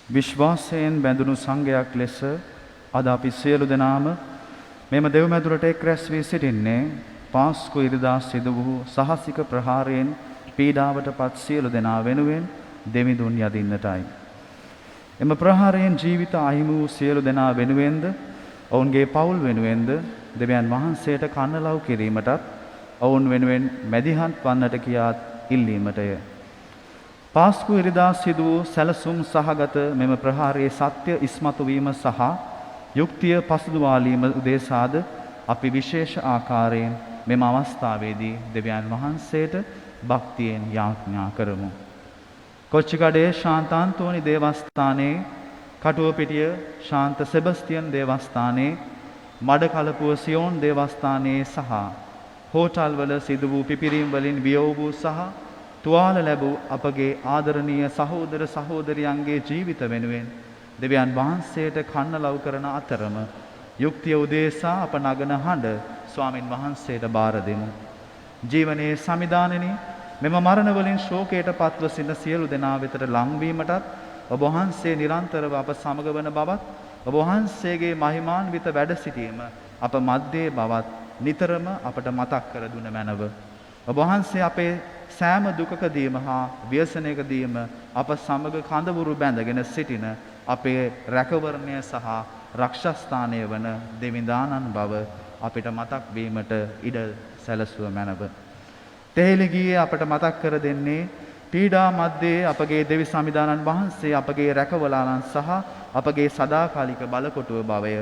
විශ්වාසයෙන් බැඳුණු සංඝයක් ලෙස අද අපි සියලු දෙනාම මෙම දෙව් මැදුරට එක් රැස් වී සිටින්නේ පාස්කු ඉරිදා සිදු වූ සහසික ප්‍රහාරයෙන් පීඩාවටපත් සියලු දෙනා වෙනුවෙන් දෙවිඳුන් යදින්නටයි. එම ප්‍රහාරයෙන් ජීවිත අහිමි වූ සියලු දෙනා වෙනුවෙන්ද ඔවුන්ගේ පවුල් වෙනුවෙන්ද දෙවියන් වහන්සේට කන්නලව් කිරීමටත් ඔවුන් වෙනුවෙන් මැදිහත් වන්නට කියාත් ඉල්ලීමටය. පාස්කු ඉරිදා සිදු වූ සැලසුම් සහගත මෙම ප්‍රහාරයේ සත්‍ය ඉස්මතු වීම සහ යුක්තිය පසුදුවාලීම උදෙසාද අපි විශේෂ ආකාරයෙන් මෙම අවස්ථාවේදී දෙවියන් වහන්සේට භක්තියෙන් යාඥා කරමු. කොච්චිකඩේ ශාන්තාන්තෝනි දේවස්ථානයේ, කටුවපිටිය ශාන්ත සෙබස්තියන් දේවස්ථානයේ, මඩකලපුව සියෝන් දේවස්ථානයේ සහ හෝටල්වල සිදු වූ පිපිරීම් වලින් වියෝ වූ සහ තුවාල ලැබූ අපගේ ආදරණීය සහෝදර සහෝදරියන්ගේ ජීවිත වෙනුවෙන් දෙවියන් වහන්සේට කන්නලව් කරන අතරම යුක්තිය උදෙසා අප නගන හඬ ස්වාමින් වහන්සේට බාර දෙමු. ජීවනයේ සමිදානනි මෙම මරණ වලින් ශෝකයට පත්ව සිටින සියලු දෙනා වෙතට ලංවීමටත් ඔබ වහන්සේ නිරන්තරව අප සමග වන බවත් ඔබ වහන්සේගේ මහිමාන්විත වැඩ සිටීම අප මැද්දේ බවත් නිතරම අපට මතක් කර දුන මැනව. ඔබ වහන්සේ අපේ සෑම දුකකදීම හා ව්‍යසනයකදීම අප සමග කඳවුරු බැඳගෙන සිටින අපේ රැකවරණය සහ රක්ෂස්ථානය වන දෙවිඳානන් බව අපිට මතක් වීමට ඉඩ සැලසුව මැනව. තෙහෙලිගියේ අපට මතක් කර දෙන්නේ පීඩා මැද්දේ අපගේ දෙවි සමිදානන් වහන්සේ අපගේ රැකවලාලන් සහ අපගේ සදාකාලික බලකොටුව බවය.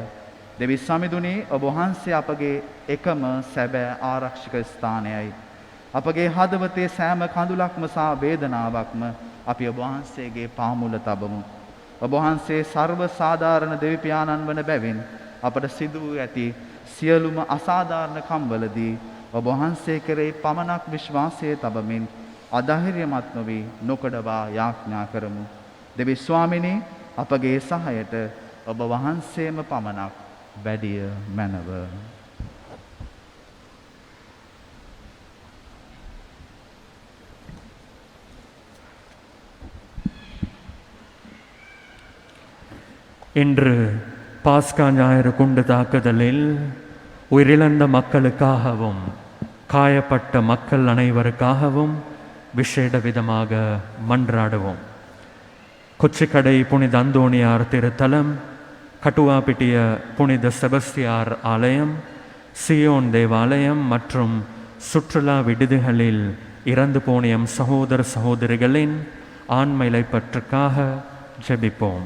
දෙවි සමිඳුනි ඔබ වහන්සේ අපගේ එකම සැබෑ ආරක්ෂක ස්ථානයයි. අපගේ හදවතේ සෑම කඳුලක්ම සහ වේදනාවක්ම අපි ඔබ වහන්සේගේ පාමුල තබමු. ඔබ වහන්සේ සර්ව සාධාරණ දෙවි පියාණන් වන බැවින් අපට සිදු වූ ඇති සියලුම අසාධාරණ කම්වලදී ඔබ වහන්සේ කෙරෙහි පමණක් විශ්වාසය තබමින් අධෛර්යමත් නොවි නොකඩවා යාඥා කරමු. දෙවි ස්වාමිනී අපගේ සහයට ඔබ වහන්සේම පමණක් වැඩිය මැනව. இன்று பாஸ்கா ஞாயிறு குண்டு தாக்குதலில் உயிரிழந்த மக்களுக்காகவும் காயப்பட்ட மக்கள் அனைவருக்காகவும் விசேட விதமாக மன்றாடுவோம். கொச்சிக்கடை புனித அந்தோணியார் திருத்தலம், கட்டுவாப்பிட்டிய புனித செபஸ்தியார் ஆலயம், சியோன் தேவாலயம் மற்றும் சுற்றுலா விடுதிகளில் இறந்து போன எம் சகோதர சகோதரிகளின் ஆன்ம இளைப்பற்றுக்காக ஜெபிப்போம்.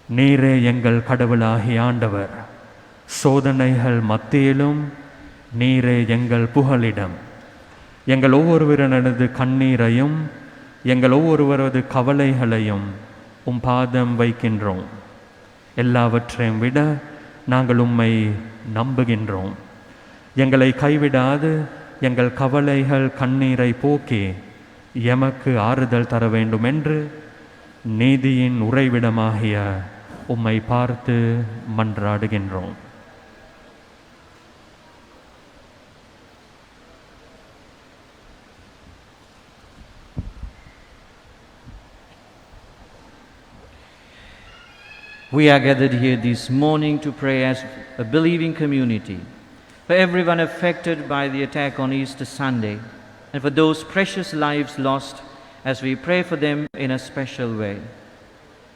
நீரே எங்கள் கடவுளாகிய ஆண்டவர், சோதனைகள் மத்தியிலும் நீரே எங்கள் புகலிடம். எங்கள் ஒவ்வொருவரனது கண்ணீரையும் எங்கள் ஒவ்வொருவரது கவலைகளையும் பாதம் வைக்கின்றோம். எல்லாவற்றையும் விட நாங்கள் உம்மை நம்புகின்றோம். எங்களை கைவிடாது எங்கள் கவலைகள் கண்ணீரை போக்கி எமக்கு ஆறுதல் தர வேண்டும் என்று நீதியின் உறைவிடமாகிய உம்மை பார்த்து மன்றாடுகின்றோம். We are gathered here this morning to pray as a believing community for everyone affected by the attack on Easter Sunday and for those precious lives lost as we pray for them in a special way.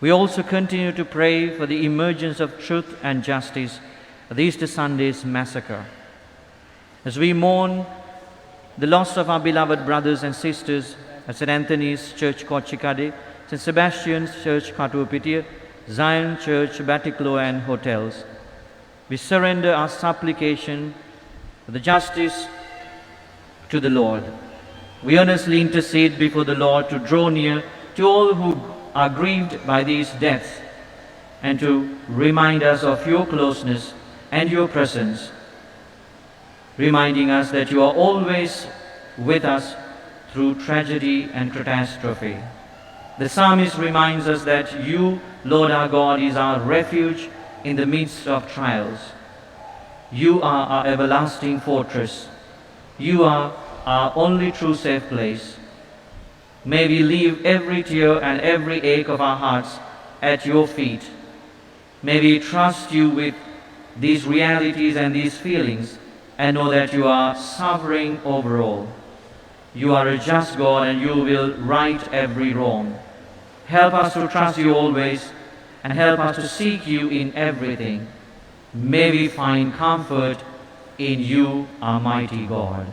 We also continue to pray for the emergence of truth and justice at the Easter Sunday's massacre. As we mourn the loss of our beloved brothers and sisters at St. Anthony's Church Kochikade, St. Sebastian's Church Katuapitiya, Zion Church Batiklo and hotels, we surrender our supplication for the justice to the Lord. We earnestly intercede before the Lord to draw near to all who are grieved by these deaths and to remind us of your closeness and your presence, reminding us that you are always with us through tragedy and catastrophe. The psalmist reminds us that you, Lord our God, is our refuge in the midst of trials. You are our everlasting fortress. You are our only true safe place. May we leave every tear and every ache of our hearts at your feet. May we trust you with these realities and these feelings and know that you are sovereign over all. You are a just God and you will right every wrong. Help us to trust you always and help us to seek you in everything. May we find comfort in you, our mighty God.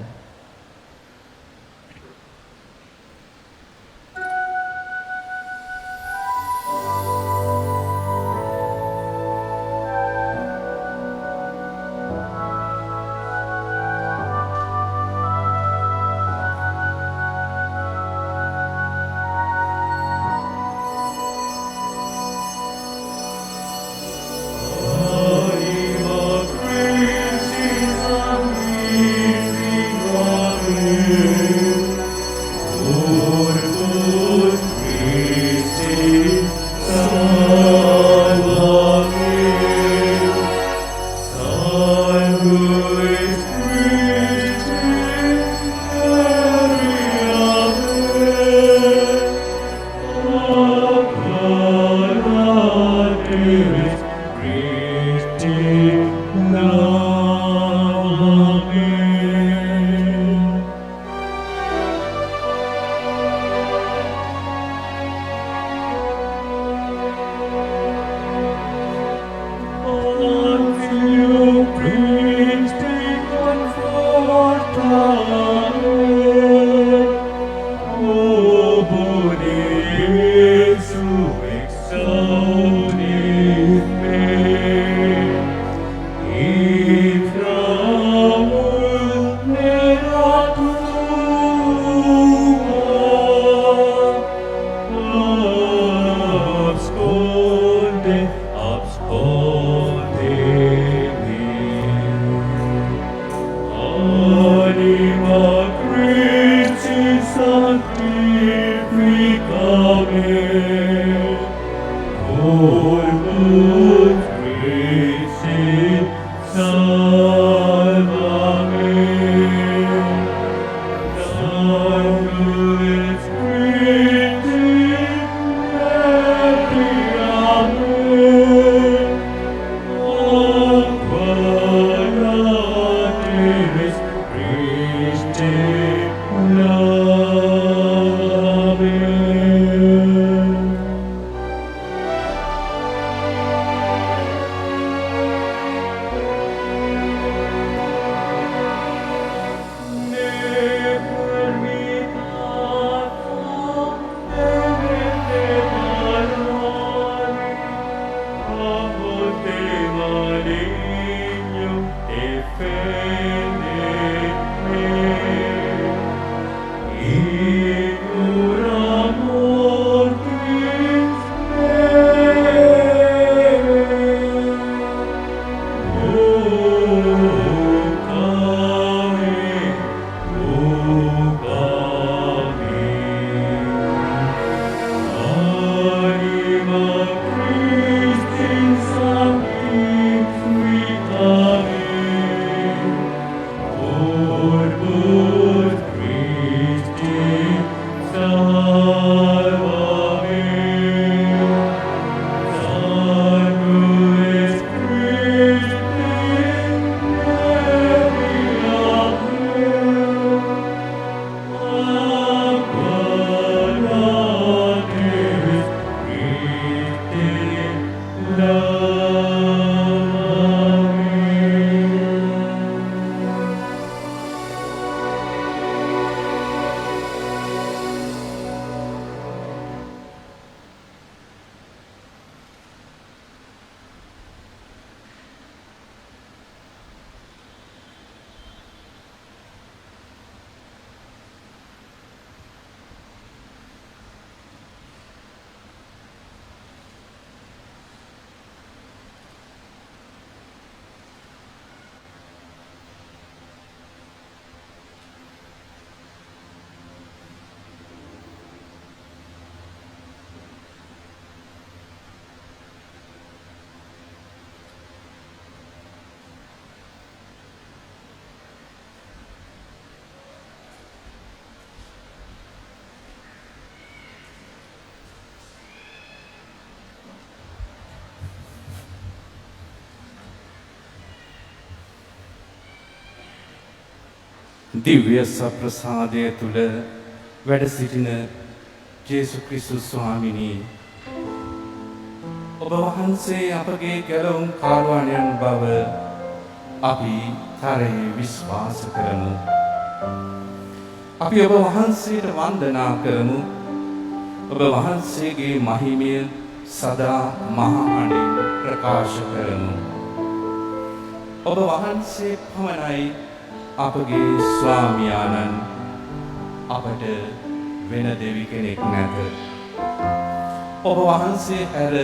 දිව්‍ය සප්‍රසාදය තුල වැඩ සිටින ජේසුස් ක්‍රිස්තුස් ස්වාමිනී ඔබ වහන්සේ අපගේ ගැලවුම් කාරුණ්‍යයන් බව අපි තරයේ විශ්වාස කරමු. අපි ඔබ වහන්සේට වන්දනා කරමු. ඔබ වහන්සේගේ මහිමය සදා මහා අඬින් ප්‍රකාශ කරමු. ඔබ වහන්සේ පමණයි අපගේ ස්වාමියාණන්. අපට වෙන දෙවි කෙනෙක් නැත. ඔබ වහන්සේ හැර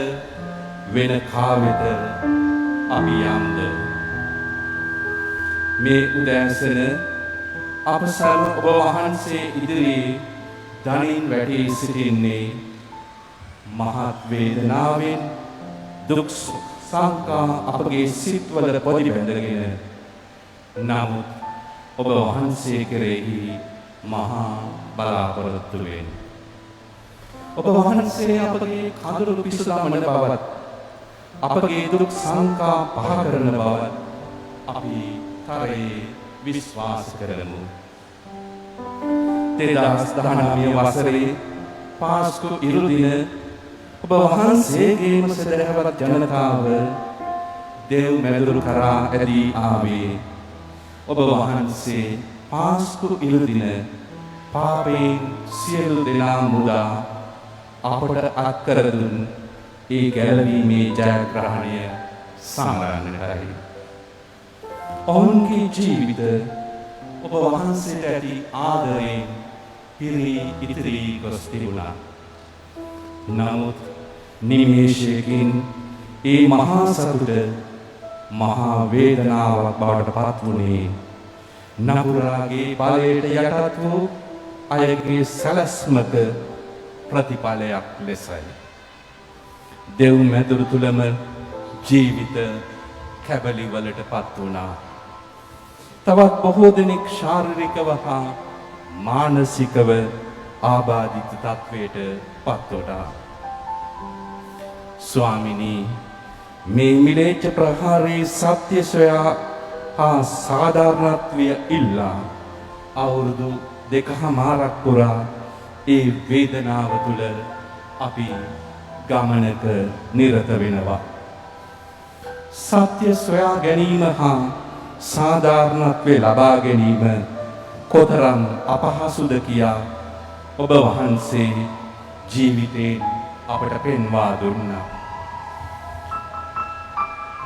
වෙන කාවෙද අපි යම්ද? මේ උදෑසන අප සැම ඔබ වහන්සේ ඉදිරියේ දනින් වැටී සිටින්නේ මහත් වේදනාවෙන් දුක් සංකා අපගේ සිත්වල පොඩි බැඳගෙන. නමුත් ඔබ වහන්සේ කෙරෙහි මහා බලාපොරොත්තුවෙන් ඔබ වහන්සේ අපගේ කඳුළු පිසු දමන බවත් අපගේ දුක් සංකා පහ කරන බවත් අපි තරයේ විශ්වාස කරමු. 2019 වසරේ පාස්කු ඉරු දින ඔබ වහන්සේගේම සදහවත් ජනතාව දේව් මැදුරු කරා ඇදී ආවේ. ඔබ වහන්සේ පාස්කු ඉරු දින පාපයෙන් සියලු දෙනා මුදා අපට අත්කර දුන් ඒ ගැලවීමේ ජයග්‍රහණය සමරන්නටයි. ඔවුන්ගේ ජීවිත ඔබ වහන්සේට ඇති ආදරයෙන් පිරී ඉතිරි ගොස් තිබුණා. නමුත් නිමේෂයකින් ඒ මහා සතුට මහා වේදනාවක් බවට පත් වුණේ නපුරාගේ බලයට යටත් වූ අයගේ සැලැස්මක ප්‍රතිඵලයක් ලෙසයි. දෙව් මැදුරු තුලම ජීවිත කැබලිවලට පත් වුණා. තවත් බොහෝ දෙනෙක් ශාරීරිකව හා මානසිකව ආබාධිත තත්වයට පත් වුණා. ස්වාමිනී, මේ මිලේච්ඡ ප්‍රහාරයේ සත්‍ය සොයා හා සාධාරණත්වය ඉල්ලා අවුරුදු 2.5 පුරා ඒ වේදනාව තුළ අපි ගමනක නිරත වෙනවා. සත්‍ය සොයා ගැනීම හා සාධාරණත්වය ලබා ගැනීම කොතරම් අපහසුද කියා ඔබ වහන්සේ ජීවිතයෙන් අපට පෙන්වා දුන්නා.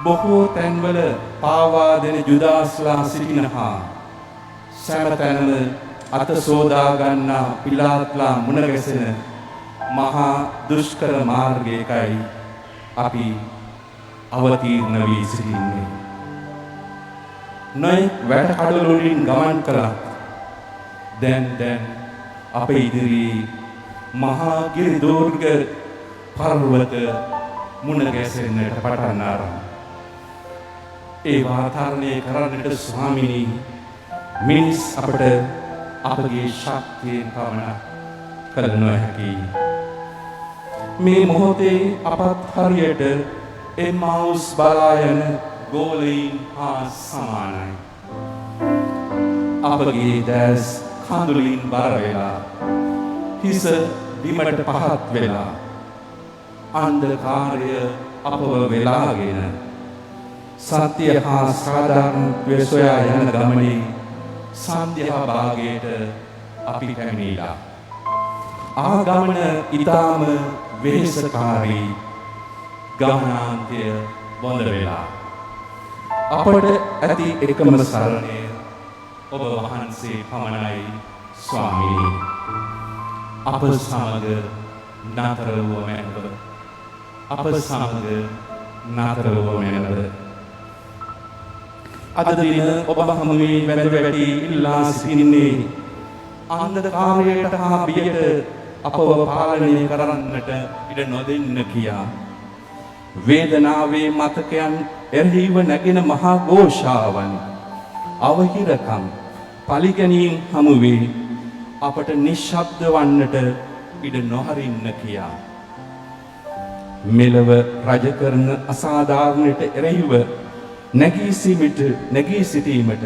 බොහෝ තැන්වල පාවා දෙන ජුදාස්ලා සිටිනහා සෑම අත සෝදා ගන්නා පිලාත්ලා මුණ ගැසෙන මහා දුෂ්කර මාර්ගයකයි අපි අවතීර්ණ වී සිටින්නේ. නොයෙක් වැට කඩළු වලින් ගමන් කළා. දැන් අප ඉදිරියේ මහා ගිරි දුර්ග පර්වත මුණ ගැසෙන්නට පටන් ආරම්භ. ඒ වාතාවරණය කරන්නට ස්වාමිනී මිනිස් අපට අපගේ ශක්තියෙන් පමණ කළ නොහැකි. මේ මොහොතේ අපත් හරියට එම්මාවුස් බලා යන ගෝලයින් හා සමානයි. අපගේ දැස් කඳුලින් බර වෙලා හිස බිමට පහත් වෙලා අන්ධකාරය අපව වෙලාගෙන සත්‍ය හා සාධාරණත්වය සොයා යන ගමනේ සන්ධ්‍යා භාගයට අපි පැමිණිලා. ආ ගමන ඊටාම වෙහෙසකාරී ගමනාන්තය බොඳ වෙලා. අපට ඇති එකම සරණය ඔබ වහන්සේ පමණයි ස්වාමීනි. අප සමග නතර වූ මැනව. අප සමග නතර වූ මැනව. අද දින ඔබ හමුවේ වැඳ වැටි ඉල්ලා සිටින්නේ අන්ධකාරයට හා බියට අපව පාලනය කරන්නට ඉඩ නොදෙන්න කියා. වේදනාවේ මතකයන් එරෙහිව නැගෙන මහා ഘോഷාවන් අවහිරකම් පලිගැනීම් හමුවේ අපට නිශ්ශබ්ද වන්නට ඉඩ නොහරින්න කියා. මෙලව රජ කරන අසාධාරණයට එරෙහිව නැගී සිටීමට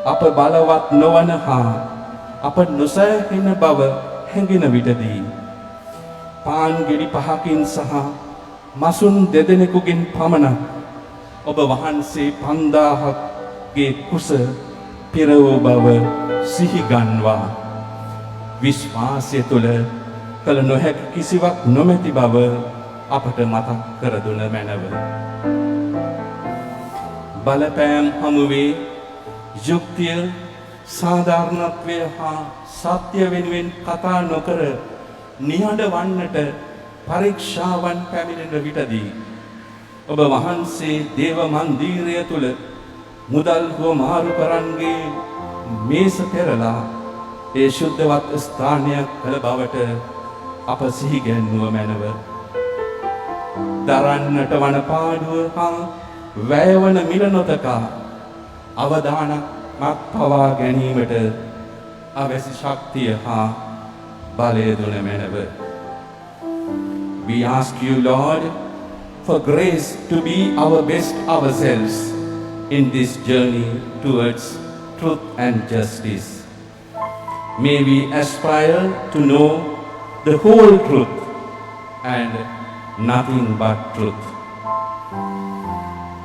අප බලවත් නොවන හා අප නොසෑහෙන බව හැඟෙන විටදී පාන් ගෙඩි 5කින් සහ මසුන් 2 දෙනෙකුගෙන් පමණක් ඔබ වහන්සේ 5000ගේ කුස පිරවූ බව සිහි ගන්වා විශ්වාසය තුළ කළ නොහැකි කිසිවක් නොමැති බව අපට මතක් කර දුන මැනව. බලපෑම් හමුවේ යුක්තිය සාධාරණත්වය හා සත්‍ය වෙනුවෙන් කතා නොකර නිහඬ වන්නට පරීක්ෂාවන් පැමිණෙන විටදී ඔබ වහන්සේ දේව මන්දිරය තුල මුදල් හොමාරු කරන්ගේ මේස පෙරලා ඒ ශුද්ධවත් ස්ථානයක් කළ බවට අප සිහි ගැන්වුව මැනව. දරන්නට වන පාඩුව හා වැයවන මිල නොතකා අවදානමක් පවා ගැනීමට අවැසි ශක්තිය හා බලය දුන මැනව. We ask you, Lord, for grace to be our best ourselves in this journey towards truth and justice. May we aspire to know the whole truth and nothing but truth.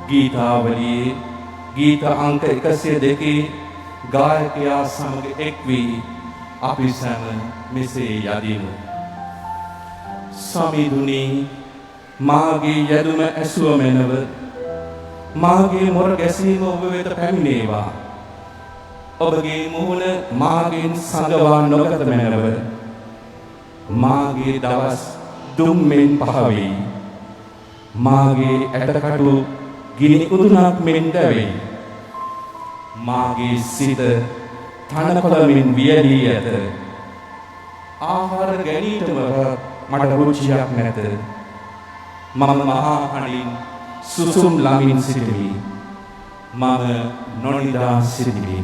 ගීතාවලියේ ගීත අංක 102 ගායකයා සමග එක් වී අපි සැම මෙසේ යදිමු. සමිඳුනි මාගේ යදුම ඇසුව මැනව මාගේ මොර ගැසීම ඔබ වෙත පැමිණේවා. ඔබගේ මුහුණ මාගෙන් සඟවා නොගත මැනව මාගේ දවස් දුම්මෙන් පහවෙයි. මාගේ ඇටකටු ගිනි උදුනක් මෙන් දැවෙයි. මාගේ සිත තනකොළමින් වියලී ඇත. ආහාර ගැනීමට මට රුචියක් නැත. මම මහා හඬින් සුසුම් ළමින් සිටිමි. මම නොනිදා සිටිමි.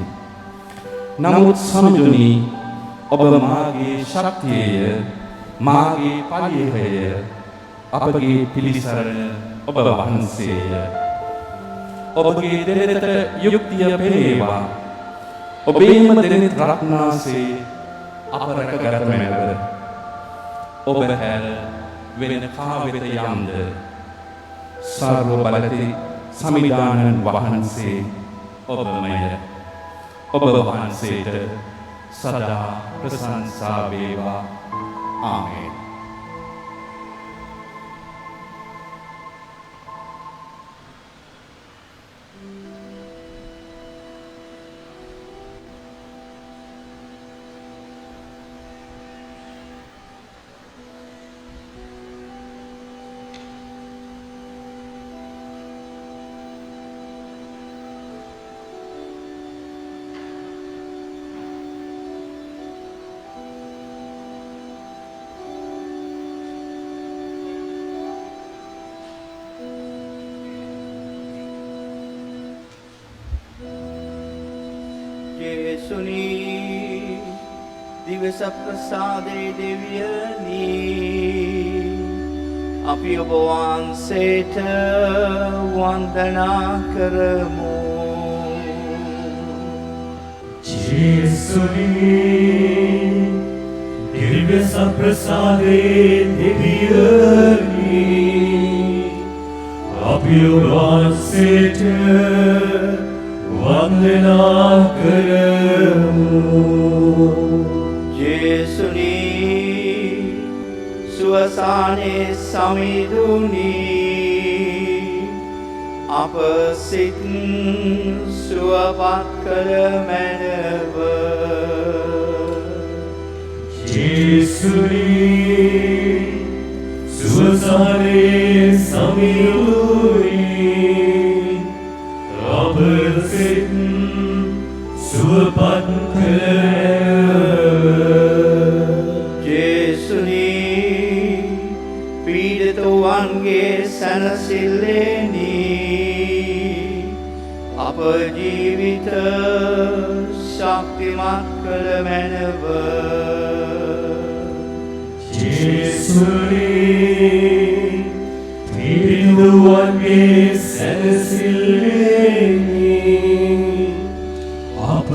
නමුත් සමිඳුනි ඔබ මාගේ ශක්තියය මාගේ පලියය අපගේ පිළිසරණ ඔබ වහන්සේය. ඔබගේ දෙනෙත යුක්තිය පෙනේවා. ඔබේම දෙනෙත රත්නාසේ අප රැකගත මැනව. ඔබ හැර වෙන කා වෙත යම්ද සර්ව බලති සමිදානන් වහන්සේ ඔබමය. ඔබ වහන්සේට සදා ප්‍රශංසා වේවා. ආමේන්. යේසුනි දිවස ප්‍රසාදේ දෙවියනි අපි ඔබ වහන්සේට වන්දනා කරමු. යේසුනි දිවස ප්‍රසාදේ දෙවියනි අපි ඔබ වහන්සේට වන්දනා කරමු. යේසුනි සුවසානේ සමිඳුනි අප සිත් සුවපත් කර මැනව. යේසුනි සුවසානේ සමිඳුනි අප සිත් සුවපත් යේසුනි පීඩිතවන්ගේ සැනසෙල්ලෙනි අප ජීවිත ශක්තිමත් කළ මැනව. යේසුනි පීඩිතවන්ගේ සැනසෙල්ලෙනි අප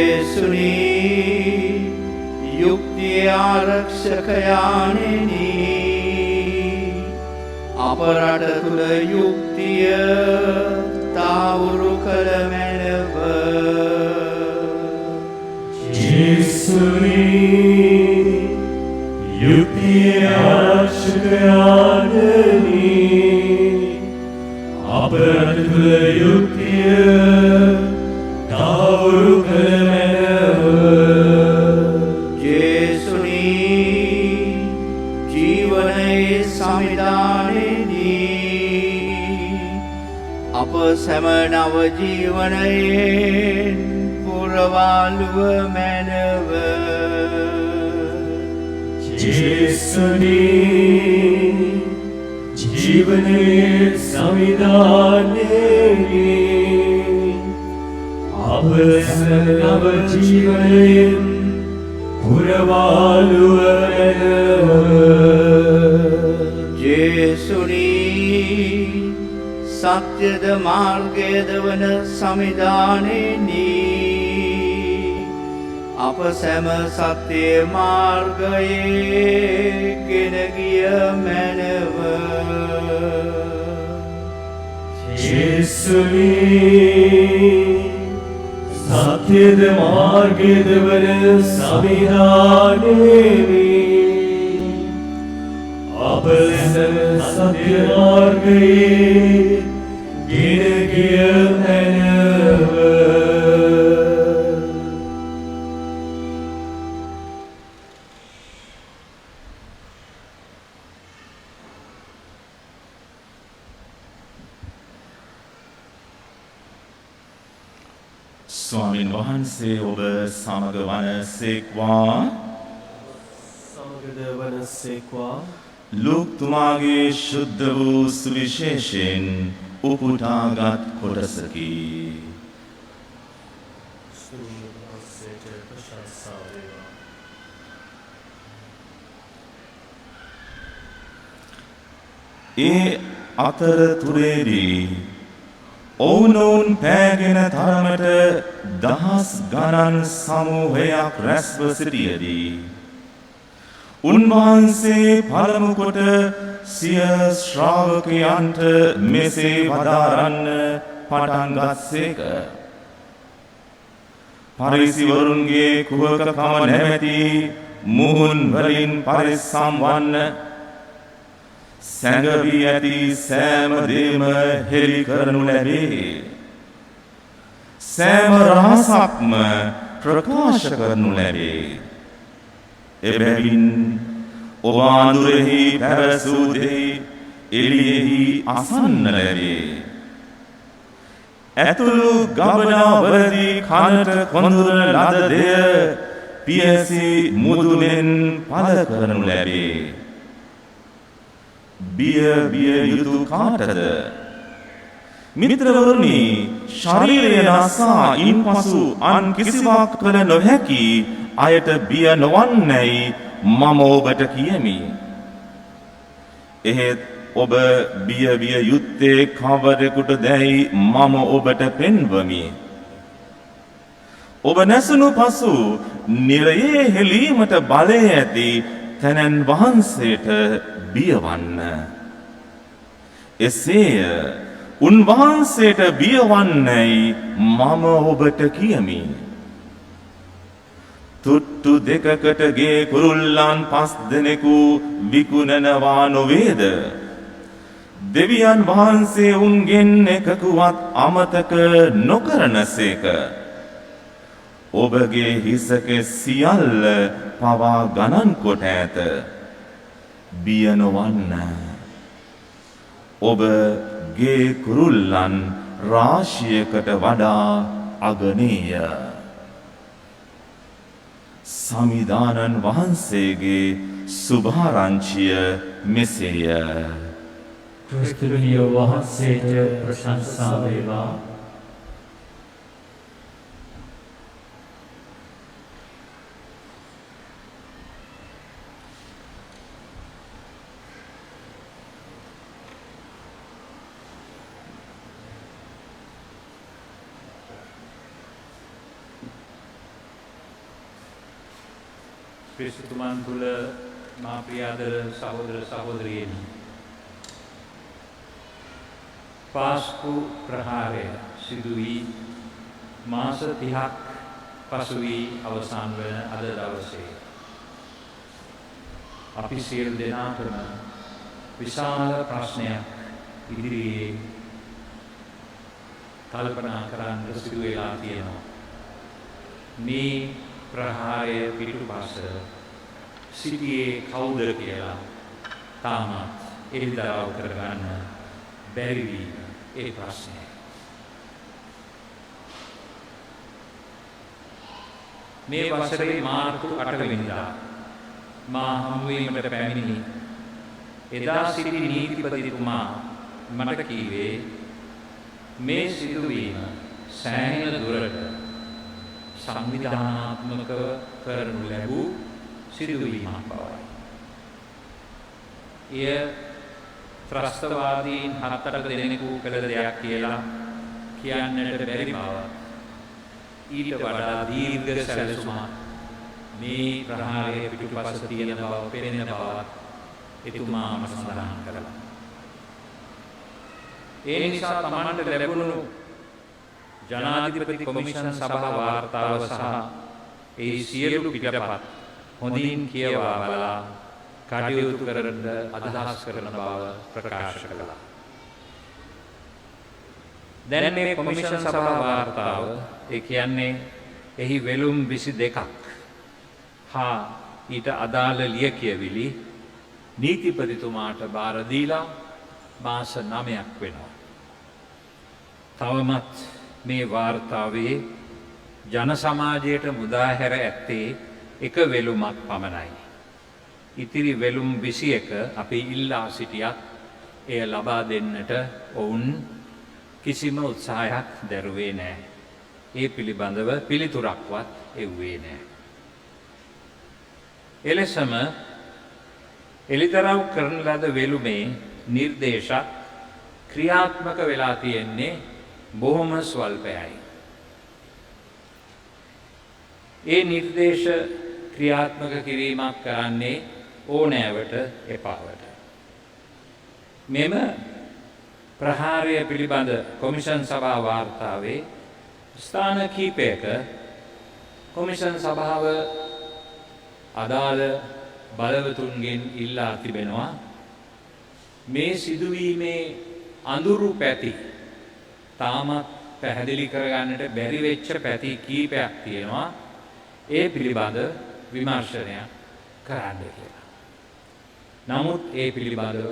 ජේසුනි යුක්තිය ආරක්ෂකයාණෙනි අප රට තුළ යුක්තිය තාවුරු කළ මැනව ජේසුනි යුක්තිය ආරක්ෂකයාණෙනි අප රට තුළ යුක්තිය තාවුරු කළ මැනව ජේසුනි ජීවනයේ සමිධානෙනි අප සැම නව ජීවනයෙන් පුරවාලුව මැනව ජේසුනි ජීවනයේ සමිධානයෙනි අප සැම නව ජීවනයෙන් පුරවාලුව මැනව ජේසුනි සත්‍යද මාර්ගයද වන සමිධානෙනි අප සැම සත්‍ය මාර්ගයේ ගෙන ගිය මැනව ජේසුනි සත්‍යද මාර්ගයද වන සමිධානයෙනි අප සැම සත්‍ය මාර්ගයේ ගෙන ගිය මැනව ස්වාමින් වහන්සේ ඔබ සමග වනසේක්වා සමගද වනසේක්වා ලූක්තුමාගේ ශුද්ධ වූ සුවිශේෂයෙන් උපුටාගත් කොටසකි. ඒ අතරතුරේදී ඔවුනොවුන් පෑගෙන තරමට දහස් ගණන් සමූහයක් රැස්ව සිටියදී උන්වහන්සේ පළමු කොට සිය ශ්‍රාවකයන්ට මෙසේ වදාරන්න පටන් ගත්සේක. පරිසීවරුන්ගේ කුහකකම නැමැති මුහුන් වලින් පරිස්සම් වන්න. සැඟවී ඇති සෑම දේම හෙළි කරනු ලැබේ. සෑම රහසක්ම ප්‍රකාශ කරනු ලැබේ. එබැවින් ඔබ අඳුරෙහි පැවසූ දේ එළියෙහි අසන්න ලැබේ. ඇතුළු ගබඩාවලදී කනට කොඳුරන ලද දෙය පියසි මුදුනෙන් පළ කරනු ලැබේ. බිය යුතු කාටද? මිත්‍රවරුනි, ශරීරය නසා ඉන්පසු අන් කිසිවක් කළ නොහැකි අයට බිය නොවන්නැයි මම ඔබට කියමි. එහෙත් ඔබ බිය යුත්තේ කවරෙකුට දැයි මම ඔබට පෙන්වමි. ඔබ නැසුණු පසු නිරයේ හෙලීමට බලය ඇති තැනැන් වහන්සේට බියවන්න. එසේය උන්වහන්සේට බියවන්නැයි මම ඔබට කියමි. තුට්ටු දෙකකට ගේ කුරුල්ලන් 5 දෙනෙකු විකුණනවා නොවේද? දෙවියන් වහන්සේ උන්ගෙන් එකකුවත් අමතක නොකරනසේක. ඔබගේ හිසකේ සියල්ල පවා ගණන් කොට ඇත. බිය නොවන්න. ඔබ ගේ කුරුල්ලන් රාශියකට වඩා අගනේය. සමිදානන් වහන්සේගේ සුභාරංචිය මෙසේය. ක්‍රිස්තුනිය වහන්සේට ප්‍රශංසා වේවා. ක්‍රිස්තුමන් තුළ මා ප්‍රියාදර සහෝදර සහෝදරියනි පාස්කු ප්‍රහාරය සිදු වී මාස 30ක් පසු වී අවසන් වන අද දවසේ අපි සියලු දෙනාටම විශාල ප්‍රශ්නයක් ඉදිරියේ කල්පනා කරන්න සිදු වෙලා තියෙනවා. මේ ප්‍රහාරය පිටුපස සිටියේ කවුද කියලා තාමත් එළිදරව් කරගන්න බැරි වී ඒ ප්‍රශ්නය. මේ වසරේ මාර්තු 8 වෙනිදා මා හමුවීමට පැමිණි එදා සිටි නීතිපතිතුමා මට කීවේ මේ සිදුවීම සෑහෙන දුරට සංවිධානාත්මකව කරනු ලැබූ සිදුවීමක් බවයි. එය ත්‍රස්තවාදීන් 7-8 දෙනෙකු කළ දෙයක් කියලා කියන්නට බැරි බව ඊට වඩා දීර්ඝ සැලසුමක් මේ ප්‍රහාරයේ පිටුපස තියෙන බව පෙනෙන බවත් එතුමාම සඳහන් කළා. ඒ නිසා තමන්ට ලැබුණු ජනාධිපති කොමිෂන් සභා වාර්තාව සහ ඒ සියලු පිටපත් හොඳින් කියවා බලා කටයුතු කරන්න අදහස් කරන බව ප්‍රකාශ කළා. දැන් මේ කොමිෂන් සභා වාර්තාව ඒ කියන්නේ එහි වෙළුම් 22ක් හා ඊට අදාළ ලියකියවිලි නීතිපතිතුමාට බාර දීලා මාස 9ක් වෙනවා. තවමත් මේ වාර්තාවේ ජන සමාජයට මුදා හැර ඇත්තේ එක වෙළුමක් පමණයි. ඉතිරි වෙළුම් 21 අපි ඉල්ලා සිටියත් එය ලබා දෙන්නට ඔවුන් කිසිම උත්සාහයක් දැරුවේ නැහැ. ඒ පිළිබඳව පිළිතුරක්වත් එව්වේ නැහැ. එලෙසම එළිදරව් කරන ලද වෙළුමේ නිර්දේශත් ක්‍රියාත්මක වෙලා තියෙන්නේ බොහොම ස්වල්පයයි. ඒ නිර්දේශ ක්‍රියාත්මක කිරීමක් කරන්නේ ඕනෑවට එපාවට. මෙම ප්‍රහාරය පිළිබඳ කොමිෂන් සභා වාර්තාවේ ස්ථාන කීපයක කොමිෂන් සභාව අදාළ බලවතුන්ගෙන් ඉල්ලා තිබෙනවා මේ සිදුවීමේ අඳුරු පැති තාමත් පැහැදිලි කරගන්නට බැරි වෙච්ච පැති කීපයක් තියෙනවා. ඒ පිළිබඳ විමර්ශනයක් කරන්න කියලා. නමුත් ඒ පිළිබඳව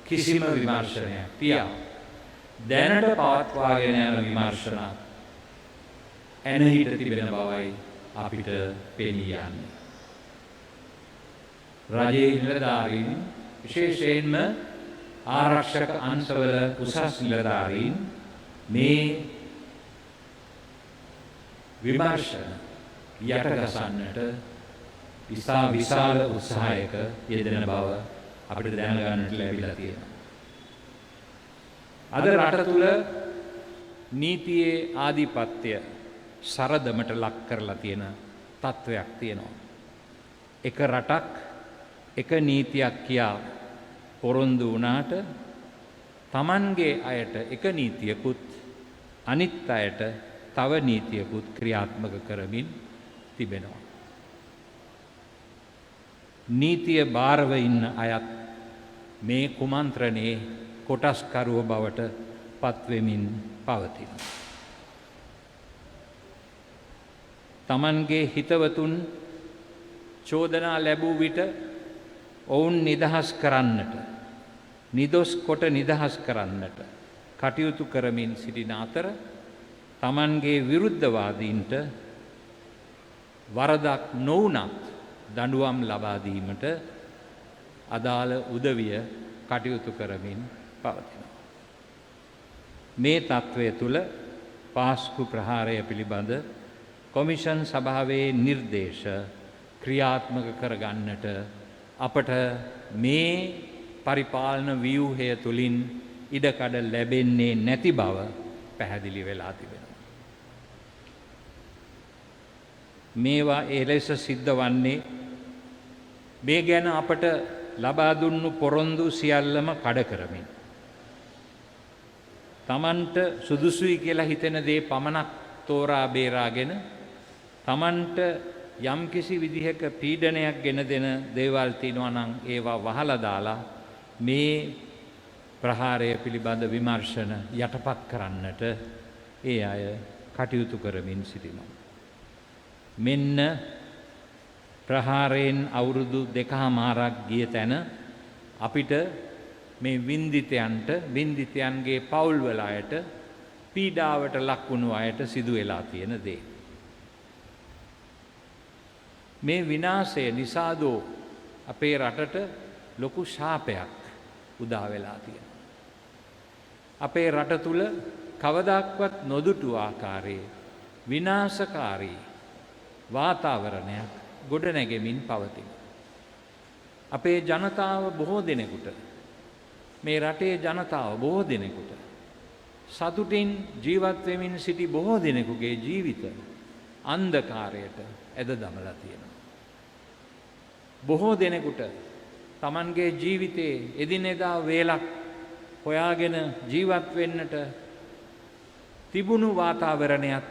කිසිම විමර්ශනයක් පියා දැනට පවත්වාගෙන යන විමර්ශන එනහිට තිබෙන බවයි අපිට පෙනී යන්නේ. රජයේ නිලධාරීන් විශේෂයෙන්ම ආරක්ෂක අංශවල උසස් නිලධාරීන් මේ විමර්ශන යටගසන්නට විශාල උත්සාහයක යෙදෙන බව අපිට දැනගන්නට ලැබිලා තියෙනවා. අද රට තුල නීතියේ ආධිපත්‍ය සරදමට ලක් කරලා තියෙන තත්වයක් තියෙනවා. එක රටක් එක නීතියක් කියා පොරොන්දු වුණාට Tamanගේ අයට එක නීතියකුත් අනිත් අයට තව නීතියකුත් ක්‍රියාත්මක කරමින් තිබෙනවා. නීතිය බාරව ඉන්න අයත් මේ කුමන්ත්‍රණයේ කොටස්කරුව බවට පත්වෙමින් පවතිනවා. Tamanගේ හිතවතුන් චෝදනා ලැබූ විට ඔවුන් නිදහස් කරන්නට නිදොස් කොට නිදහස් කරන්නට කටයුතු කරමින් සිටින අතර Tamanගේ විරුද්ධවාදීන්ට වරදක් නොවුනත් දඬුවම් ලබා දීමට අදාළ උදවිය කටයුතු කරමින් පවතිනවා. මේ තත්වය තුල පාස්කු ප්‍රහාරය පිළිබඳ කොමිෂන් සභාවේ නිර්දේශ ක්‍රියාත්මක කරගන්නට අපට මේ පරිපාලන ව්‍යුහය තුලින් ඉඩකඩ ලැබෙන්නේ නැති බව පැහැදිලි වෙලා තිබෙනවා. මේවා එලෙස සිද්ධ වන්නේ මේ ගැන අපට ලබා දුන්නු පොරොන්දු සියල්ලම කඩ කරමින් තමන්ට සුදුසුයි කියලා හිතෙන දේ පමණක් තෝරා බේරාගෙන තමන්ට යම්කිසි විදිහක පීඩනයක් ගෙන දෙන දේවල් තියෙනවා නම් ඒවා වහලා දාලා මේ ප්‍රහාරය පිළිබඳ විමර්ශන යටපත් කරන්නට ඒ අය කටයුතු කරමින් සිටිනවා. මෙන්න ප්‍රහාරයෙන් අවුරුදු 2.5ක් ගිය තැන අපිට මේ වින්දිතයන්ගේ පවුල්වල අයට පීඩාවට ලක් වුණු අයට සිදු වෙලා තියෙන දේ. මේ විනාශය නිසාදෝ අපේ රටට ලොකු ශාපයක් උදා වෙලා තියෙනවා. අපේ රට තුල කවදාක්වත් නොදුටු ආකාරයේ විනාශකාරී වාතාවරණයක් ගොඩනැගෙමින් පවතින. අපේ ජනතාව බොහෝ දෙනෙකුට මේ රටේ ජනතාව බොහෝ දෙනෙකුට සතුටින් ජීවත් වෙමින් සිටි බොහෝ දෙනෙකුගේ ජීවිත අන්ධකාරයට ඇද දමලා තියෙනවා. බොහෝ දෙනෙකුට Tamanගේ ජීවිතයේ එදිනෙදා වේලක් හොයාගෙන ජීවත් වෙන්නට තිබුණු වාතාවරණයක්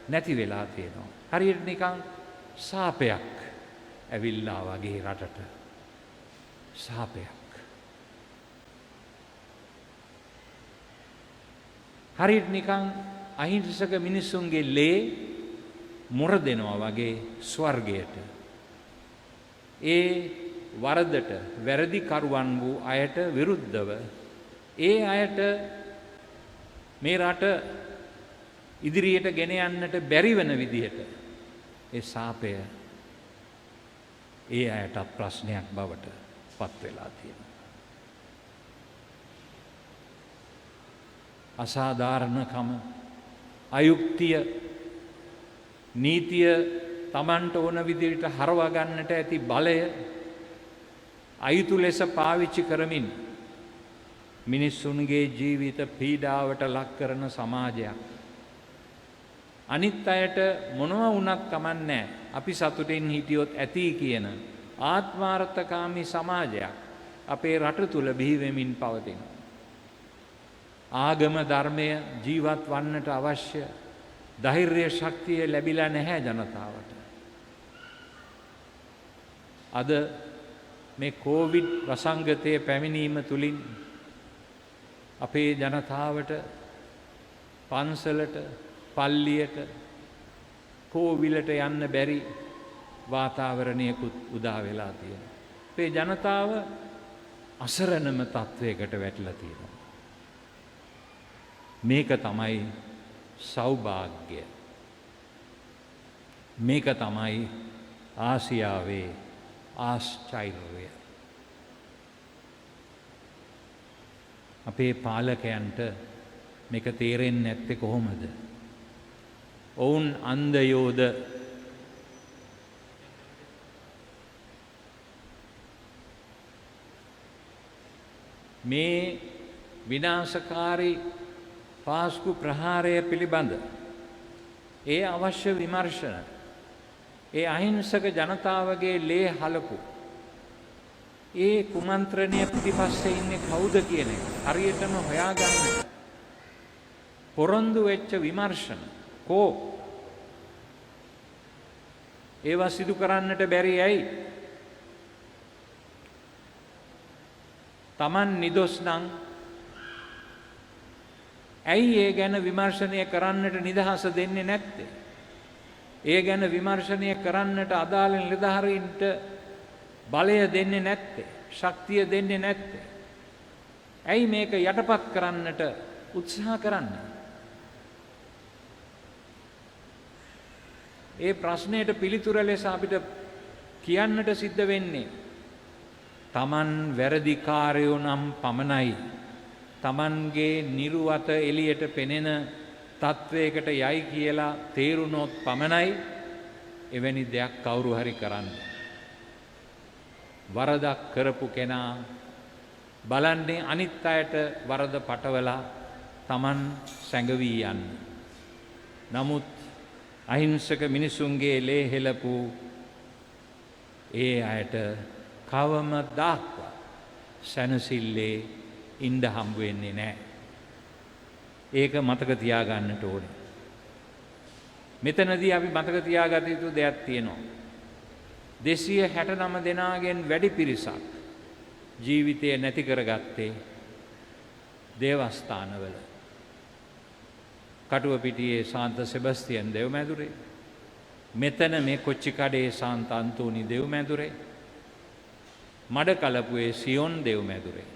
නැති වෙලා තියෙනවා. හරියට නිකන් සාපයක් ඇවිල්ලා වගේ රටට. සාපයක්. හරියට නිකන් අහිංසක මිනිස්සුන්ගේ ලේ මොර දෙනවා වගේ ස්වර්ගයට. ඒ වරදට වැරදි කරුවන් වූ අයට විරුද්ධව ඒ අයට මේ රට ඉදිරියට ගෙන යන්නට බැරි වෙන විදිහට ඒ සාපය ඒ අයට ප්‍රශ්නයක් බවට පත් වෙලා තියෙනවා. අසාධාරණකම, අයුක්තිය, නීතිය Tamanට ඕන විදිහට හරවා ගන්නට ඇති බලය අයුතු ලෙස පාවිච්චි කරමින් මිනිස්සුන්ගේ ජීවිත පීඩාවට ලක් කරන සමාජයක්. අනිත් අයට මොනවා වුණත් කමන්නේ අපි සතුටින් හිටියොත් ඇති කියන ආත්මාර්ථකාමී සමාජයක් අපේ රට තුල බිහි වෙමින් පවතිනවා. ආගම ධර්මය ජීවත් වන්නට අවශ්‍ය ධෛර්ය ශක්තිය ලැබිලා නැහැ ජනතාවට. අද මේ කොවිඩ් වසංගතයේ පැමිණීම තුලින් අපේ ජනතාවට පන්සලට, පල්ලියට, කෝවිලට යන්න බැරි වාතාවරණයකුත් උදා වෙලා තියෙනවා. අපේ ජනතාව අසරණම තත්වයකට වැටිලා තියෙනවා. මේක තමයි සෞභාග්‍ය. මේක තමයි ආසියාවේ ආශ්චර්යය. අපේ පාලකයන්ට මේක තේරෙන්නේ නැත්තේ කොහොමද? ඔවුන් අන්ධයෝද? මේ විනාශකාරී පාස්කු ප්‍රහාරය පිළිබඳ ඒ අවශ්‍ය විමර්ශන, ඒ අහිංසක ජනතාවගේ ලේ හලපු ඒ කුමන්ත්‍රණය පිටිපස්සේ ඉන්නේ කවුද කියන එක හරියටම හොයාගන්න පොරොන්දු වෙච්ච විමර්ශන කෝ ඒවා සිදු කරන්නට බැරි ඇයි? Taman නිදොස් නම් ඇයි ඒ ගැන විමර්ශනය කරන්නට නිදහස දෙන්නේ නැත්තේ? ඒ ගැන විමර්ශනය කරන්නට අදාළ නිලධාරීන්ට බලය දෙන්නේ නැත්තේ? ශක්තිය දෙන්නේ නැත්තේ? ඇයි මේක යටපත් කරන්නට උත්සාහ කරන්නේ? ඒ ප්‍රශ්නයට පිළිතුර ලෙස අපිට කියන්නට සිද්ධ වෙන්නේ Taman වැරදිකාරයෝ නම් පමණයි. Tamanගේ නිර්වත එළියට පෙනෙන තත්වයකට යයි කියලා තේරුනොත් පමණයි එවැනි දෙයක් කවුරු හරි කරන්නේ. වරදක් කරපු කෙනා බලන්නේ අනිත් අයට වරද පටවලා Taman සැඟවී යන්න. නමුත් අහිංසක මිනිසුන්ගේ ලේ හෙලපු ඒ අයට කවමදාක්වත් සැනසිල්ලේ ඉන්ඩ හම්බුවෙන්නේ නෑ. ඒක මතක තියාගන්නට ඕනේ. මෙතනදී අපි මතක තියාගත යුතු දෙයක් තියෙනවා. 269 දෙනාගෙන් වැඩි පිරිසක් ජීවිතය නැති කරගත්තේ දේවස්ථානවල. කටුවපිටියේ සාන්ත සෙබස්තියන් දෙව්මැදුරේ, මෙතන මේ කොච්චිකඩේ සාන්ත අන්තෝනි දෙව්මැදුරේ, මඩකලපුවේ සියොන් දෙව්මැදුරේ.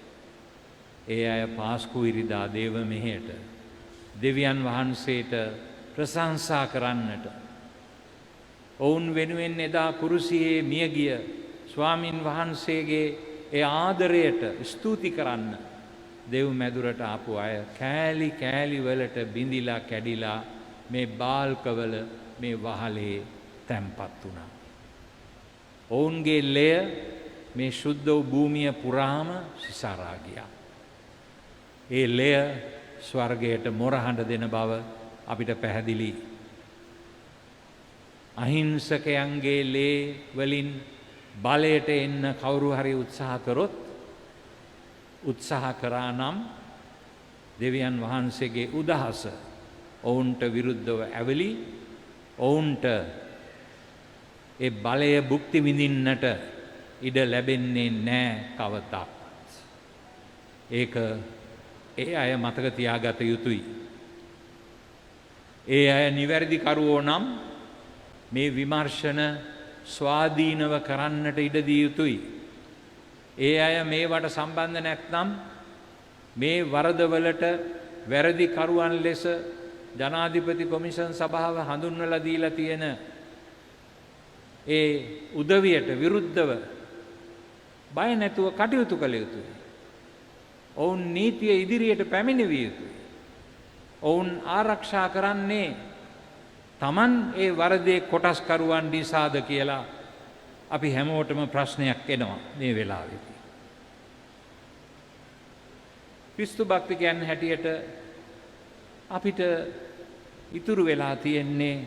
ඒ අය පාස්කු ඉරිදා දේව මෙහෙයට දෙවියන් වහන්සේට ප්‍රශංසා කරන්නට, ඔවුන් වෙනුවෙන් එදා කුරුසියේ මියගිය ස්වාමින් වහන්සේගේ ඒ ආදරයට ස්තුති කරන්න දෙව් මැදුරට ආපු අය කෑලි කෑලි වලට බිඳිලා කැඩිලා මේ බාල්කවල මේ වහලේ තැන්පත් වුණා. ඔවුන්ගේ ලෙය මේ ශුද්ධ වූ භූමිය පුරාම සිසාරා ගියා. ඒ ලෙය ස්වර්ගයට මොරහඬ දෙන බව අපිට පැහැදිලි. අහිංසකයන්ගේ ලේ වලින් බලයට එන්න කවුරු හරි උත්සාහ කරොත්, උත්සාහ කරා නම් දෙවියන් වහන්සේගේ උදහස ඔවුන්ට විරුද්ධව ඇවිලි ඔවුන්ට ඒ බලය භුක්ති විඳින්නට ඉඩ ලැබෙන්නේ නෑ කවදාවත්. ඒක ඒ අය මතක තියාගත යුතුයි. ඒ අය නිවැරදි කරුවෝ නම් මේ විමර්ශන ස්වාධීනව කරන්නට ඉඩ දී යුතුයි. ඒ අය මේවට සම්බන්ධ නැත්නම් මේ වරදවලට වැරදි කරුවන් ලෙස ජනාධිපති කොමිෂන් සභාව හඳුන්වලා දීලා තියෙන ඒ උදවියට විරුද්ධව බය නැතුව කටයුතු කළ යුතුයි. ඔවුන් නීතිය ඉදිරියට පැමිණවිය යුතුයි. ඔවුන් ආරක්ෂා කරන්නේ තමන් ඒ වරදේ කොටස්කරුවන් නිසාද කියලා අපි හැමෝටම ප්‍රශ්නයක් එනවා මේ වෙලාවේදී. ක්‍රිස්තු භක්තිකයන් හැටියට අපිට ඉතුරු වෙලා තියෙන්නේ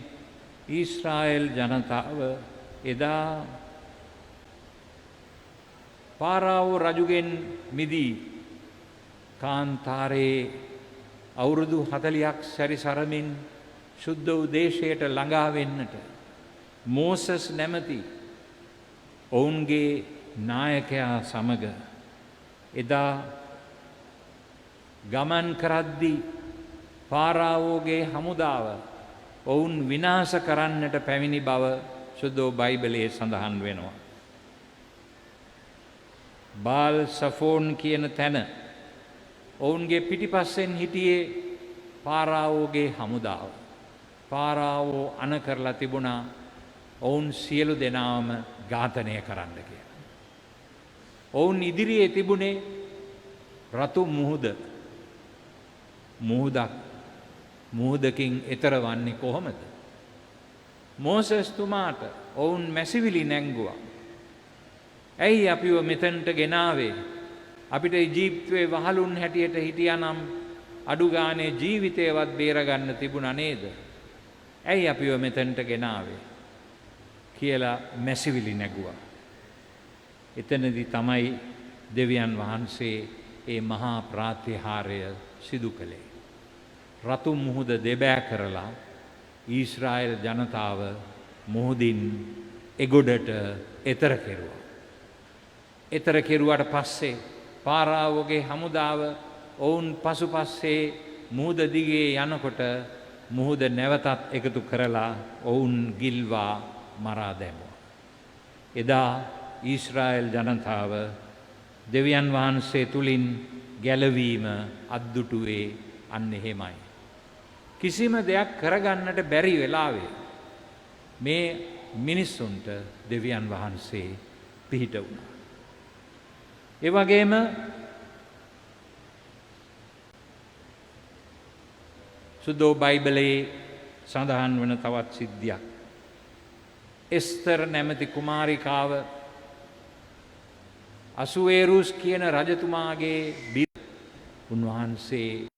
ඊශ්‍රායෙල් ජනතාව එදා පාරාවෝ රජුගෙන් මිදී කාන්තාරේ අවුරුදු 40ක් සැරිසරමින් ශුද්ධ වූ දේශයට ළඟා වෙන්නට මෝසස් නැමැති ඔවුන්ගේ නායකයා සමග එදා ගමන් කරද්දී පාරාවෝගේ හමුදාව ඔවුන් විනාශ කරන්නට පැමිණි බව ශුද්ධ බයිබලයේ සඳහන් වෙනවා. බාල් සෆෝන් කියන තැන ඔවුන්ගේ පිටිපස්සෙන් හිටියේ පාරාවෝගේ හමුදාව. පාරාවෝ අණ කරලා තිබුණා ඔවුන් සියලු දෙනාම ඝාතනය කරන්න කියලා. ඔවුන් ඉදිරියේ තිබුණේ රතු මුහුද. මුහුදකින් එතර වන්නේ කොහොමද? මෝසස්තුමාට ඔවුන් මැසිවිලි නැංගුවා. ඇයි අපිව මෙතනට ගෙනාවේ? අපිට ඊජිප්තුවේ වහලුන් හැටියට හිටියානම් අඩු ගානේ ජීවිතේවත් බේරගන්න තිබුණා නේද? ඇයි අපිව මෙතනට ගෙනාවේ කියලා මැසිවිලි නැගුවා. එතනදී තමයි දෙවියන් වහන්සේ ඒ මහා ප්‍රාතිහාර්ය සිදු කළේ. රතු මුහුද දෙබෑ කරලා ඊශ්‍රායෙල් ජනතාව මුහුදින් එගොඩට එතර කෙරුවා. එතර කෙරුවට පස්සේ පාරාවෝගේ හමුදාව ඔවුන් පසුපස්සේ මුහුද දිගේ යනකොට මුහුද නැවතත් එකතු කරලා ඔවුන් ගිල්වා මරා දැමුවා. එදා ඊශ්‍රායෙල් ජනතාව දෙවියන් වහන්සේ තුලින් ගැලවීම අද්දුටුවේ අන්න එහෙමයි. කිසිම දෙයක් කරගන්නට බැරි වෙලාවේ මේ මිනිස්සුන්ට දෙවියන් වහන්සේ පිහිට වුණා. ඒ වගේම සුද්ධ බයිබලයේ සඳහන් වන තවත් සිද්ධියක්. එස්තර් නැමැති කුමාරිකාව අසුවේරුස් කියන රජතුමාගේ උන්වහන්සේ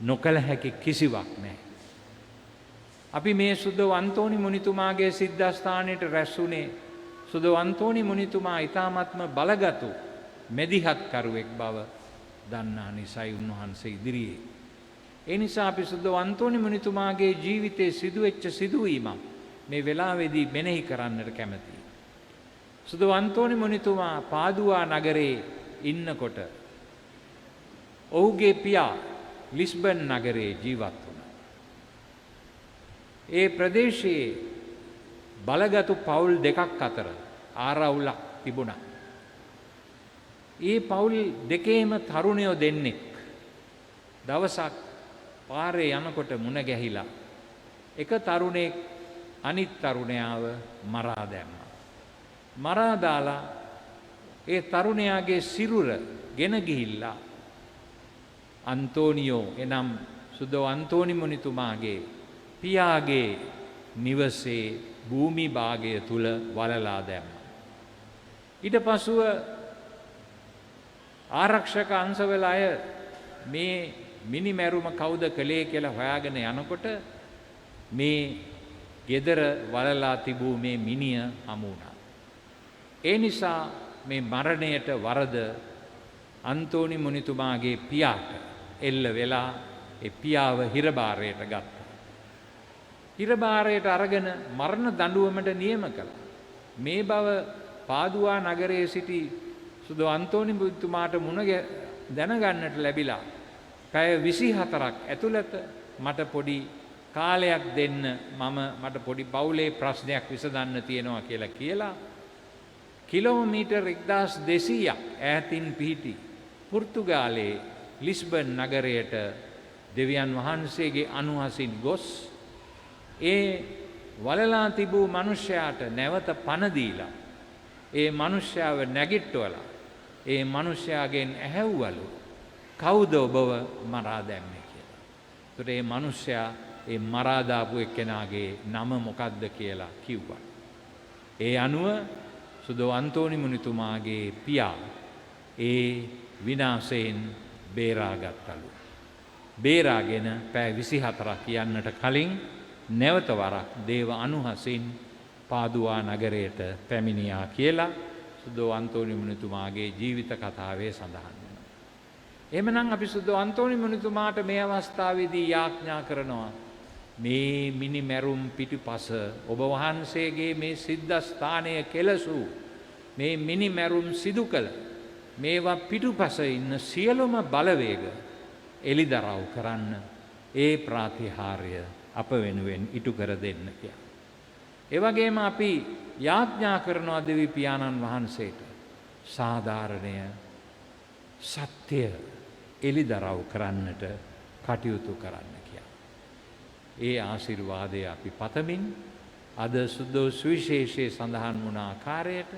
නොකළ හැකි කිසිවක් නැහැ. අපි මේ සුද්ධ අන්තෝනි මුනිතුමාගේ සිද්ධාස්ථානයට රැස්ුනේ සුදු අන්තෝනි මුනිතුමා ඊ타මත්ම බලගතු මෙදිහත්කරුවෙක් බව දන්නා නිසයි උන්වහන්සේ ඉදිරියේ. ඒ නිසා අපි සුදු අන්තෝනි මුනිතුමාගේ ජීවිතයේ සිදුවෙච්ච සිදුවීමක් මේ වෙලාවේදී මෙනෙහි කරන්නට කැමතියි. සුදු අන්තෝනි මුනිතුමා පාදුවා නගරේ ඉන්නකොට ඔහුගේ පියා ලිස්බන් නගරේ ජීවත් වුණා. ඒ ප්‍රදේශයේ බලගතු පවුල් දෙකක් අතර ආරවුලක් තිබුණා. ඒ පවුල් දෙකේම තරුණයෝ දෙන්නෙක් දවසක් පාරේ යනකොට මුණ ගැහිලා එක තරුණෙක් අනිත් තරුණයාව මරා දැම්මා. මරා දාලා ඒ තරුණයාගේ සිරුර ගෙන ගිහිල්ලා අන්තෝනියෝ එනම් සුදෝ අන්තෝනි මුනිතුමාගේ පියාගේ නිවසේ භූමි භාගය තුල වලලා දැම්මා. ඊට පසුව ආරක්ෂක අංශවල අය මේ මිනිමැරුම කවුද කළේ කියලා හොයාගෙන යනකොට මේ ගෙදර වලලා තිබූ මේ මිනිය හමු වුණා. ඒ නිසා මේ මරණයට වරද අන්තෝනි මුනිතුමාගේ පියාට එල්ල වෙලා ඒ පියාව හිරබාරයට ගත්තා. හිරබාරයට අරගෙන මරණ දඬුවමට නියම කළා. මේ බව පාදුවා නගරයේ සිටි සුදු අන්තෝනි මුනිතුමාට මුණ දැනගන්නට ලැබිලා පැය 24ක් ඇතුළත මට පොඩි කාලයක් දෙන්න මට පොඩි පවුලේ ප්‍රශ්නයක් විසඳන්න තියෙනවා කියලා කිලෝමීටර් 1200ක් ඈතින් පිහිටි පෘතුගාලයේ ලිස්බන් නගරයට දෙවියන් වහන්සේගේ අනුහසින් ගොස් ඒ වලලා තිබූ මිනිසයාට නැවත පණ දීලා ඒ මිනිසයාව නැගිට්ටවලා ඒ මිනිසයාගෙන් ඇහැව්වලු කවුද ඔබව මරා දැම්මේ කියලා. ඒකට ඒ මිනිසයා ඒ මරා දාපු එක්කෙනාගේ නම මොකක්ද කියලා කිව්වා. ඒ අනුව සුදෝ අන්තෝනි මුනිතුමාගේ පියා ඒ විනාශයෙන් බේරාගත්තලු. බේරාගෙන පැය 24ක් යන්නට කලින් නැවත වරක් දේව අනුහසින් පාදුවා නගරයට පැමිණියා කියලා සුදෝ අන්තෝනි මුනිතුමාගේ ජීවිත කතාවේ සඳහන් වෙනවා. එහෙමනම් අපි සුදෝ අන්තෝනි මුනිතුමාට මේ අවස්ථාවේදී යාඥා කරනවා මේ මිනිමැරුම් පිටිපස ඔබ වහන්සේගේ මේ සිද්ධාස්ථානය කෙලසූ මේ මිනිමැරුම් සිදු කළ මේවා පිටුපස ඉන්න සියලුම බලවේග එලිදරව් කරන්න ඒ ප්‍රාතිහාර්ය අප වෙනුවෙන් ඉටු කර දෙන්න කියලා. ඒ වගේම අපි යාඥා කරනවා දෙවි පියාණන් වහන්සේට සාධාරණය සත්‍ය එලිදරව් කරන්නට කටයුතු කරන්න කියලා. ඒ ආශිර්වාදය අපි පතමින් අද සුදෝ සුවිශේෂයේ සඳහන් වුණ ආකාරයට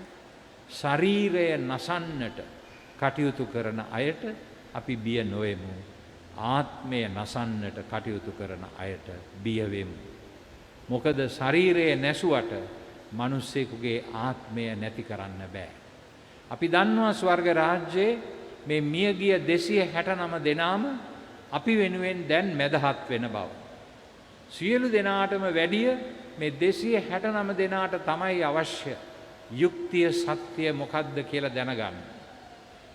ශරීරය නසන්නට කටයුතු කරන අයට අපි බිය නොවෙමු. ආත්මය නසන්නට කටයුතු කරන අයට බිය වෙමු. මොකද ශරීරය නැසුවට මිනිස්සෙකුගේ ආත්මය නැති කරන්න බෑ. අපි දන්නවා ස්වර්ග රාජ්‍යයේ මේ මියගිය 269 දෙනාම අපි වෙනුවෙන් දැන් මැදහත් වෙන බව. සියලු දෙනාටම වැඩිය මේ 269 දෙනාට තමයි අවශ්‍ය යුක්තිය සත්‍ය මොකද්ද කියලා දැනගන්න.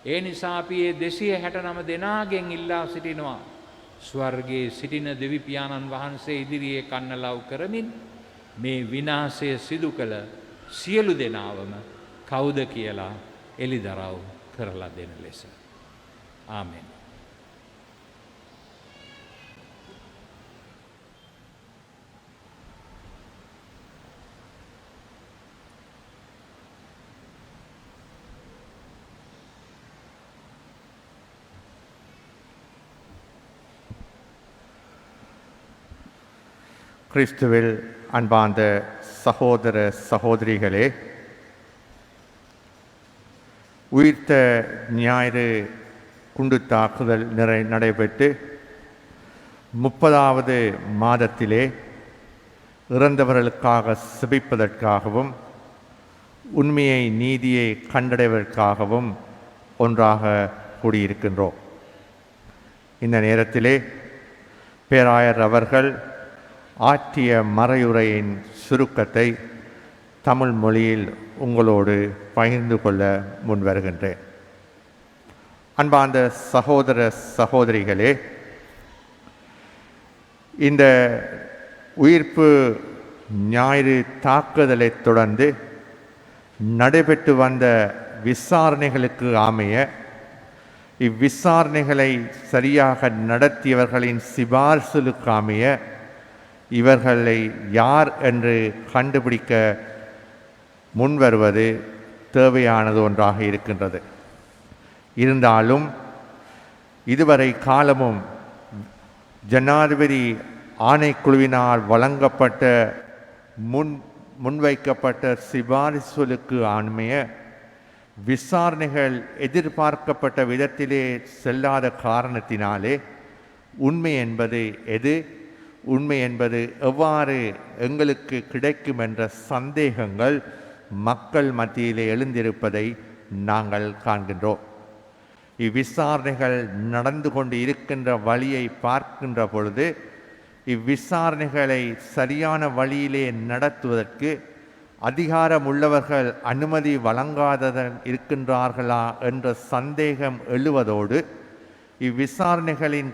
ඒ නිසා අපි මේ 269 දෙනාගෙන් ඉල්ලා සිටිනවා ස්වර්ගයේ සිටින දෙවි පියාණන් වහන්සේ ඉදිරියේ කන්නලව් කරමින් මේ විනාශය සිදු කළ සියලු දෙනාවම කවුද කියලා එලිදරව් කරලා දෙන ලෙස. ආමෙන්. கிறிஸ்துவில் அன்பார்ந்த சகோதர சகோதரிகளே, உயிர்த்த ஞாயிறு குண்டு தாக்குதல் நடைபெற்று 30வது மாதத்திலே இறந்தவர்களுக்காக செபிப்பதற்காகவும் உண்மையை நீதியை கண்டடைவதற்காகவும் ஒன்றாக கூடியிருக்கின்றோம். இந்த நேரத்திலே பேராயர் அவர்கள் ஆற்றிய மறையுரையின் சுருக்கத்தை தமிழ் மொழியில் உங்களோடு பகிர்ந்து கொள்ள முன் வருகின்றேன். அன்பார்ந்த சகோதர சகோதரிகளே, இந்த உயிர்ப்பு ஞாயிறு தாக்குதலைத் தொடர்ந்து நடைபெற்று வந்த விசாரணைகளுக்கு அமைய இவ்விசாரணைகளை சரியாக நடத்தியவர்களின் சிபார்சுகளுக்கு அமைய இவர்களை யார் என்று கண்டுபிடிக்க முன்வருவது தேவையானது ஒன்றாக இருக்கின்றது. இருந்தாலும் இதுவரை காலமும் ஜனாதிபதி ஆணைக்குழுவினால் வழங்கப்பட்ட முன்வைக்கப்பட்ட சிபாரிசுகளுக்கு அமைய விசாரணைகள் எதிர்பார்க்கப்பட்ட விதத்திலே செல்லாத காரணத்தினாலே உண்மை என்பது எது, உண்மை என்பது எவ்வாறு எங்களுக்கு கிடைக்கும் என்ற சந்தேகங்கள் மக்கள் மத்தியிலே எழுந்திருப்பதை நாங்கள் காண்கின்றோம். இவ்விசாரணைகள் நடந்து கொண்டு இருக்கின்ற வழியை பார்க்கின்ற பொழுது இவ்விசாரணைகளை சரியான வழியிலே நடத்துவதற்கு அதிகாரம் உள்ளவர்கள் அனுமதி வழங்காததன் இருக்கின்றார்களா என்ற சந்தேகம் எழுவதோடு இவ்விசாரணைகளின்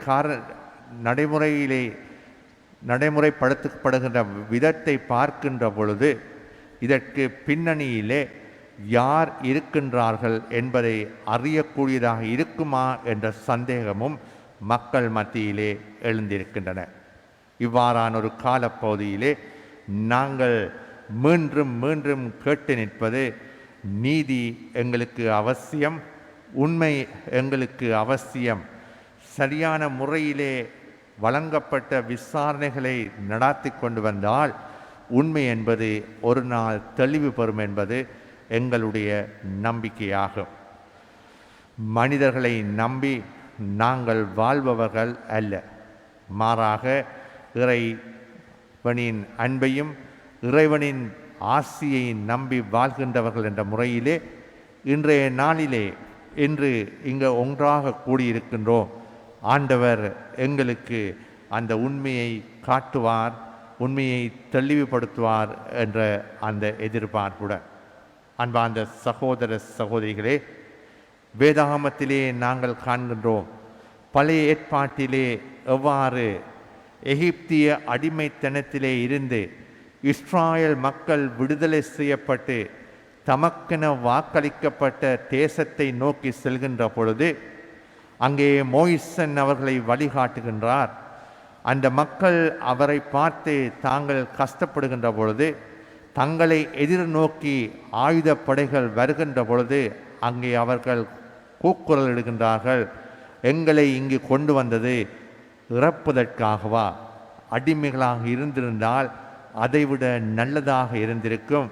நடைமுறைப்படுத்தப்படுகின்ற விதத்தை பார்க்கின்ற பொழுது இதற்கு பின்னணியிலே யார் இருக்கின்றார்கள் என்பதை அறியக்கூடியதாக இருக்குமா என்ற சந்தேகமும் மக்கள் மத்தியிலே எழுந்திருக்கின்றன. இவ்வாறான ஒரு காலப்பகுதியிலே நாங்கள் மீண்டும் மீண்டும் கேட்டு நிற்பது, நீதி எங்களுக்கு அவசியம், உண்மை எங்களுக்கு அவசியம். சரியான முறையிலே வழங்கப்பட்ட விசாரணைகளை நடாத்தி கொண்டு வந்தால் உண்மை என்பது ஒரு நாள் தெளிவு பெறும் என்பது எங்களுடைய நம்பிக்கையாகும். மனிதர்களை நம்பி நாங்கள் வாழ்பவர்கள் அல்ல, மாறாக இறைவனின் அன்பையும் இறைவனின் ஆசியை நம்பி வாழ்கின்றவர்கள் என்ற முறையிலே இன்றைய நாளிலே இன்று இங்கு ஒன்றாக கூடியிருக்கின்றோம். ஆண்டவர் எங்களுக்கு அந்த உண்மையை காட்டுவார், உண்மையை தெளிவுபடுத்துவார் என்ற அந்த எதிர்பார்ப்புடன் அன்பார்ந்த சகோதர சகோதரிகளே, வேதாகமத்திலே நாங்கள் காண்கின்றோம் பழைய ஏற்பாட்டிலே எவ்வாறு எகிப்திய அடிமைத்தனத்திலே இருந்து இஸ்ராயல் மக்கள் விடுதலை செய்யப்பட்டு தமக்கென வாக்களிக்கப்பட்ட தேசத்தை நோக்கி செல்கின்ற பொழுது அங்கே மோயிசன் அவர்களை வழிகாட்டுகின்றார். அந்த மக்கள் அவரை பார்த்து தாங்கள் கஷ்டப்படுகின்ற பொழுது, தங்களை எதிர்நோக்கி ஆயுத படைகள் வருகின்ற பொழுது அங்கே அவர்கள் கூக்குரல் இடுகின்றார்கள், எங்களை இங்கு கொண்டு வந்தது இறப்பதற்காகவா? அடிமைகளாக இருந்திருந்தால் அதைவிட நல்லதாக இருந்திருக்கும்.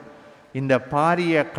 இந்த பாரிய